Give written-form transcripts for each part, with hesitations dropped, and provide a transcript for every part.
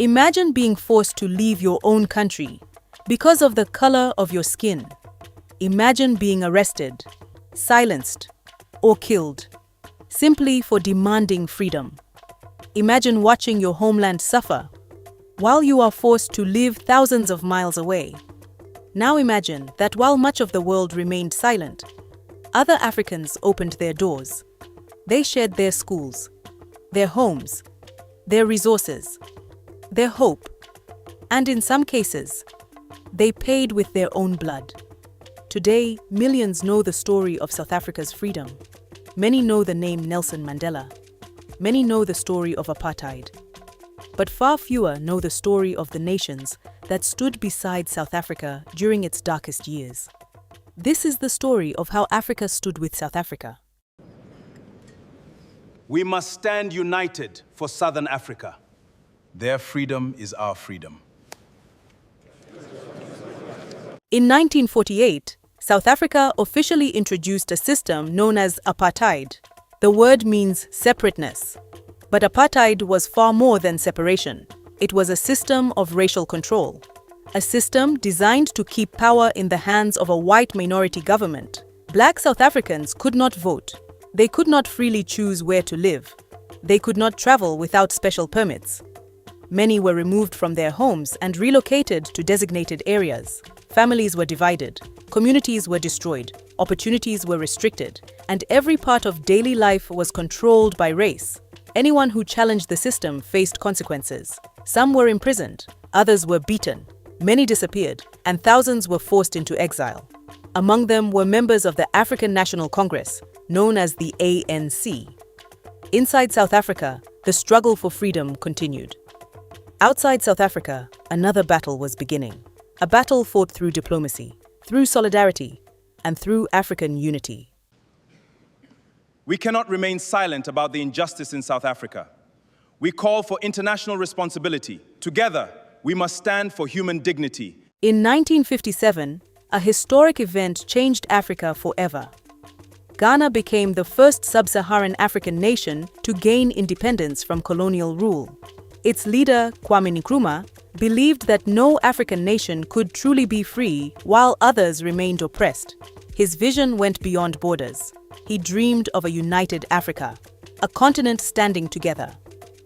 Imagine being forced to leave your own country because of the color of your skin. Imagine being arrested, silenced, or killed simply for demanding freedom. Imagine watching your homeland suffer while you are forced to live thousands of miles away. Now imagine that while much of the world remained silent, other Africans opened their doors. They shared their schools, their homes, their resources, their hope, and in some cases, they paid with their own blood. Today, millions know the story of South Africa's freedom. Many know the name Nelson Mandela. Many know the story of apartheid. But far fewer know the story of the nations that stood beside South Africa during its darkest years. This is the story of how Africa stood with South Africa. We must stand united for Southern Africa. Their freedom is our freedom. In 1948, South Africa officially introduced a system known as apartheid. The word means separateness. But apartheid was far more than separation. It was a system of racial control. A system designed to keep power in the hands of a white minority government. Black South Africans could not vote. They could not freely choose where to live. They could not travel without special permits. Many were removed from their homes and relocated to designated areas. Families were divided, communities were destroyed, opportunities were restricted, and every part of daily life was controlled by race. Anyone who challenged the system faced consequences. Some were imprisoned, others were beaten, many disappeared, and thousands were forced into exile. Among them were members of the African National Congress, known as the ANC. Inside South Africa, the struggle for freedom continued. Outside South Africa, another battle was beginning. A battle fought through diplomacy, through solidarity, and through African unity. We cannot remain silent about the injustice in South Africa. We call for international responsibility. Together, we must stand for human dignity. In 1957, a historic event changed Africa forever. Ghana became the first sub-Saharan African nation to gain independence from colonial rule. Its leader, Kwame Nkrumah, believed that no African nation could truly be free while others remained oppressed. His vision went beyond borders. He dreamed of a united Africa, a continent standing together.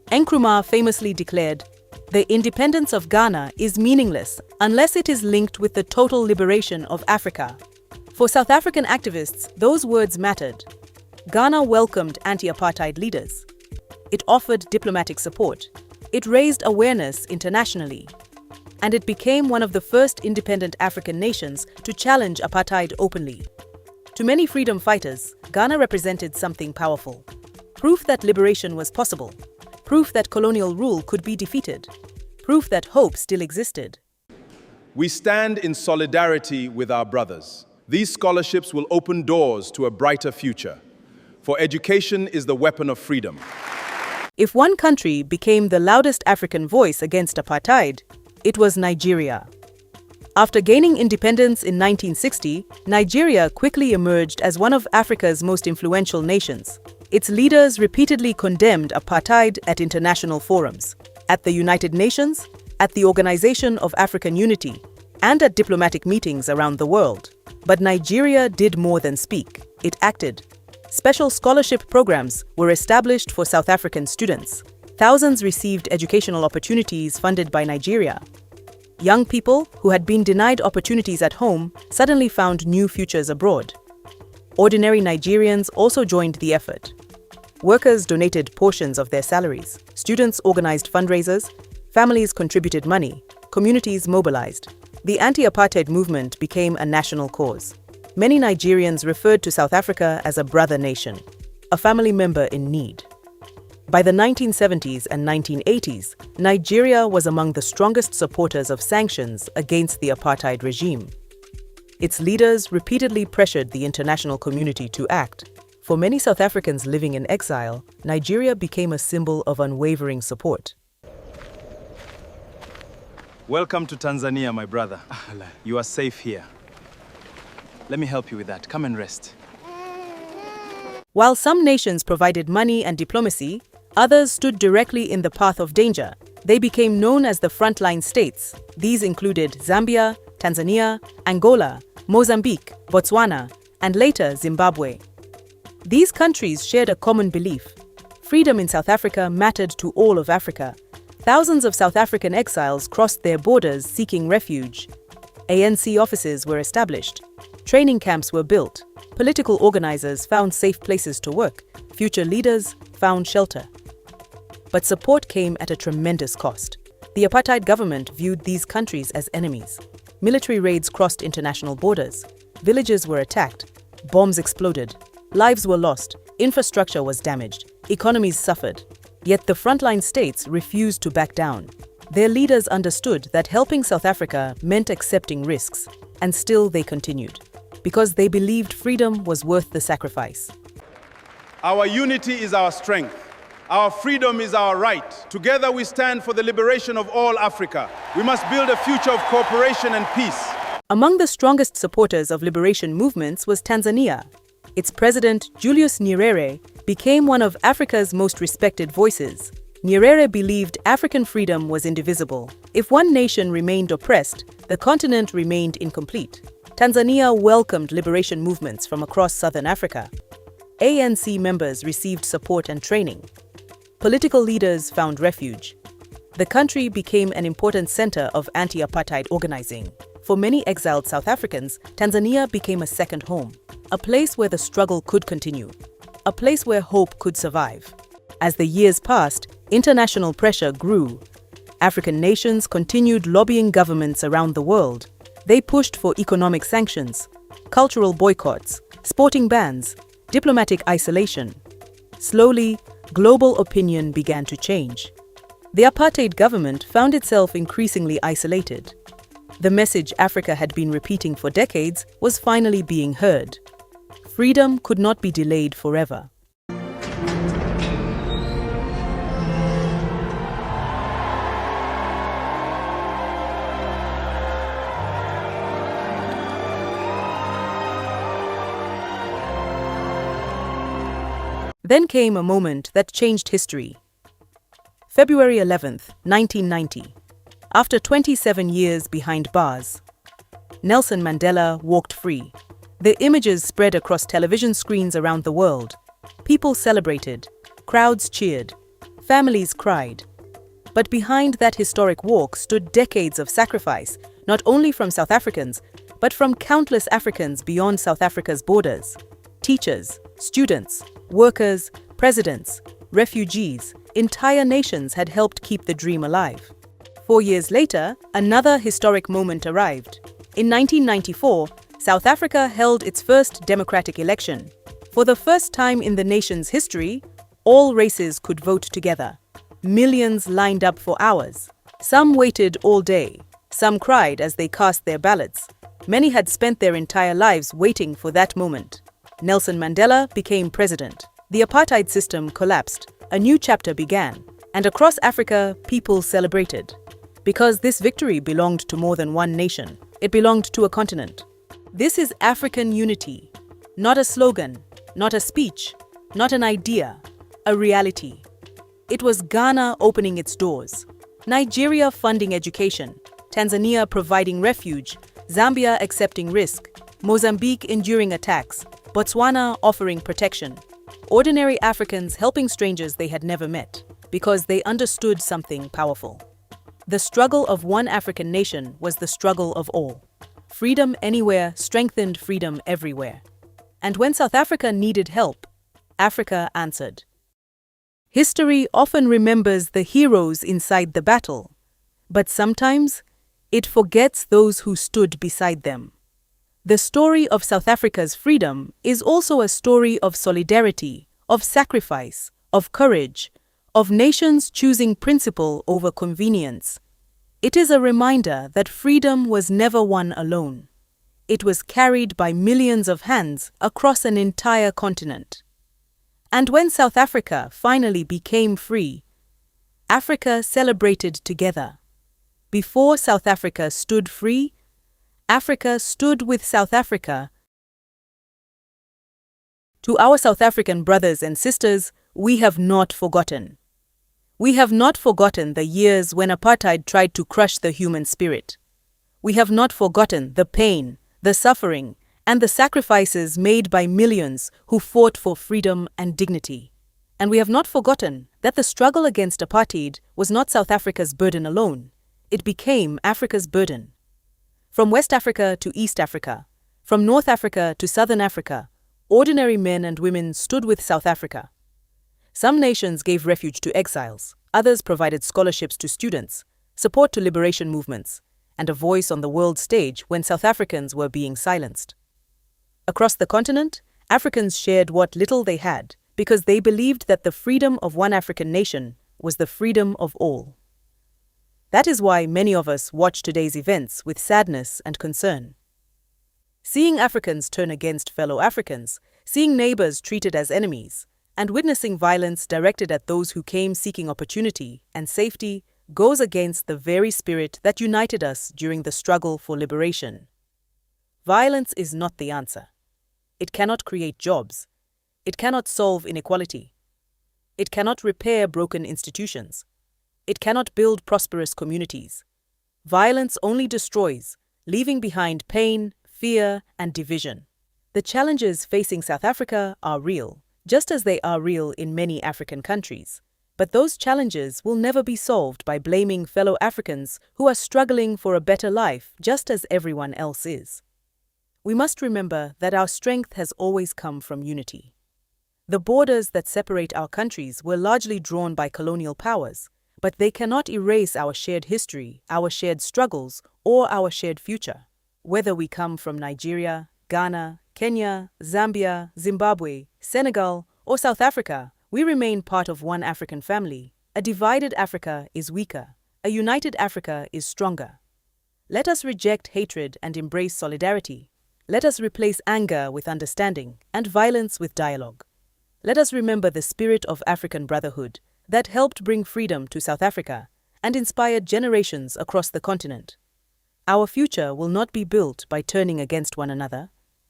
Nkrumah famously declared, "The independence of Ghana is meaningless unless it is linked with the total liberation of Africa." For South African activists, those words mattered. Ghana welcomed anti-apartheid leaders. It offered diplomatic support. It raised awareness internationally. And it became one of the first independent African nations to challenge apartheid openly. To many freedom fighters, Ghana represented something powerful. Proof that liberation was possible. Proof that colonial rule could be defeated. Proof that hope still existed. We stand in solidarity with our brothers. These scholarships will open doors to a brighter future. For education is the weapon of freedom. If one country became the loudest African voice against apartheid, it was Nigeria. After gaining independence in 1960, Nigeria quickly emerged as one of Africa's most influential nations. Its leaders repeatedly condemned apartheid at international forums, at the United Nations, at the Organization of African Unity, and at diplomatic meetings around the world. But Nigeria did more than speak. It acted. Special scholarship programs were established for South African students. Thousands received educational opportunities funded by Nigeria. Young people who had been denied opportunities at home suddenly found new futures abroad. Ordinary Nigerians also joined the effort. Workers donated portions of their salaries. Students organized fundraisers. Families contributed money. Communities mobilized. The anti-apartheid movement became a national cause. Many Nigerians referred to South Africa as a brother nation, a family member in need. By the 1970s and 1980s, Nigeria was among the strongest supporters of sanctions against the apartheid regime. Its leaders repeatedly pressured the international community to act. For many South Africans living in exile, Nigeria became a symbol of unwavering support. Welcome to Tanzania, my brother. You are safe here. Let me help you with that. Come and rest. While some nations provided money and diplomacy, others stood directly in the path of danger. They became known as the frontline states. These included Zambia, Tanzania, Angola, Mozambique, Botswana, and later Zimbabwe. These countries shared a common belief. Freedom in South Africa mattered to all of Africa. Thousands of South African exiles crossed their borders seeking refuge. ANC offices were established. Training camps were built. Political organizers found safe places to work. Future leaders found shelter. But support came at a tremendous cost. The apartheid government viewed these countries as enemies. Military raids crossed international borders. Villages were attacked. Bombs exploded. Lives were lost. Infrastructure was damaged. Economies suffered. Yet the frontline states refused to back down. Their leaders understood that helping South Africa meant accepting risks, and still they continued, because they believed freedom was worth the sacrifice. Our unity is our strength. Our freedom is our right. Together we stand for the liberation of all Africa. We must build a future of cooperation and peace. Among the strongest supporters of liberation movements was Tanzania. Its president, Julius Nyerere, became one of Africa's most respected voices. Nyerere believed African freedom was indivisible. If one nation remained oppressed, the continent remained incomplete. Tanzania welcomed liberation movements from across southern Africa. ANC members received support and training. Political leaders found refuge. The country became an important center of anti-apartheid organizing. For many exiled South Africans, Tanzania became a second home, a place where the struggle could continue, a place where hope could survive. As the years passed, international pressure grew. African nations continued lobbying governments around the world. They pushed for economic sanctions, cultural boycotts, sporting bans, diplomatic isolation. Slowly, global opinion began to change. The apartheid government found itself increasingly isolated. The message Africa had been repeating for decades was finally being heard. Freedom could not be delayed forever. Then came a moment that changed history. February 11th, 1990. After 27 years behind bars, Nelson Mandela walked free. The images spread across television screens around the world. People celebrated, crowds cheered, families cried. But behind that historic walk stood decades of sacrifice, not only from South Africans, but from countless Africans beyond South Africa's borders. Teachers, students, workers, presidents, refugees, entire nations had helped keep the dream alive. 4 years later, another historic moment arrived. In 1994, South Africa held its first democratic election. For the first time in the nation's history, all races could vote together. Millions lined up for hours. Some waited all day. Some cried as they cast their ballots. Many had spent their entire lives waiting for that moment. Nelson Mandela became president. The apartheid system collapsed. A new chapter began. And across Africa, people celebrated. Because this victory belonged to more than one nation. It belonged to a continent. This is African unity. Not a slogan, not a speech, not an idea, a reality. It was Ghana opening its doors, Nigeria funding education, Tanzania providing refuge, Zambia accepting risk, Mozambique enduring attacks, Botswana offering protection. Ordinary Africans helping strangers they had never met, because they understood something powerful. The struggle of one African nation was the struggle of all. Freedom anywhere strengthened freedom everywhere. And when South Africa needed help, Africa answered. History often remembers the heroes inside the battle, but sometimes it forgets those who stood beside them. The story of South Africa's freedom is also a story of solidarity, of sacrifice, of courage, of nations choosing principle over convenience. It is a reminder that freedom was never won alone. It was carried by millions of hands across an entire continent. And when South Africa finally became free, Africa celebrated together. Before South Africa stood free, Africa stood with South Africa. To our South African brothers and sisters, we have not forgotten. We have not forgotten the years when apartheid tried to crush the human spirit. We have not forgotten the pain, the suffering, and the sacrifices made by millions who fought for freedom and dignity. And we have not forgotten that the struggle against apartheid was not South Africa's burden alone. It became Africa's burden. From West Africa to East Africa, from North Africa to Southern Africa, ordinary men and women stood with South Africa. Some nations gave refuge to exiles, others provided scholarships to students, support to liberation movements, and a voice on the world stage when South Africans were being silenced. Across the continent, Africans shared what little they had because they believed that the freedom of one African nation was the freedom of all. That is why many of us watch today's events with sadness and concern. Seeing Africans turn against fellow Africans, seeing neighbors treated as enemies, and witnessing violence directed at those who came seeking opportunity and safety goes against the very spirit that united us during the struggle for liberation. Violence is not the answer. It cannot create jobs. It cannot solve inequality. It cannot repair broken institutions. It cannot build prosperous communities. Violence only destroys, leaving behind pain, fear, and division. The challenges facing South Africa are real, just as they are real in many African countries. But those challenges will never be solved by blaming fellow Africans who are struggling for a better life just as everyone else is. We must remember that our strength has always come from unity. The borders that separate our countries were largely drawn by colonial powers, but they cannot erase our shared history, our shared struggles, or our shared future. Whether we come from Nigeria, Ghana, Kenya, Zambia, Zimbabwe, Senegal, or South Africa, we remain part of one African family. A divided Africa is weaker. A united Africa is stronger. Let us reject hatred and embrace solidarity. Let us replace anger with understanding and violence with dialogue. Let us remember the spirit of African brotherhood that helped bring freedom to South Africa and inspired generations across the continent. Our future will not be built by turning against one another.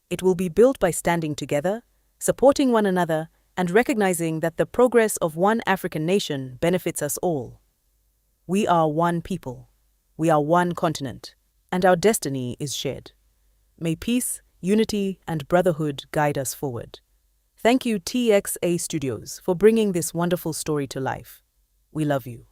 It will be built by standing together, supporting one another, and recognizing that the progress of one African nation benefits us all. We are one people. We are one continent, and our destiny is shared. May peace, unity, and brotherhood guide us forward. Thank you, TXA Studios, for bringing this wonderful story to life. We love you.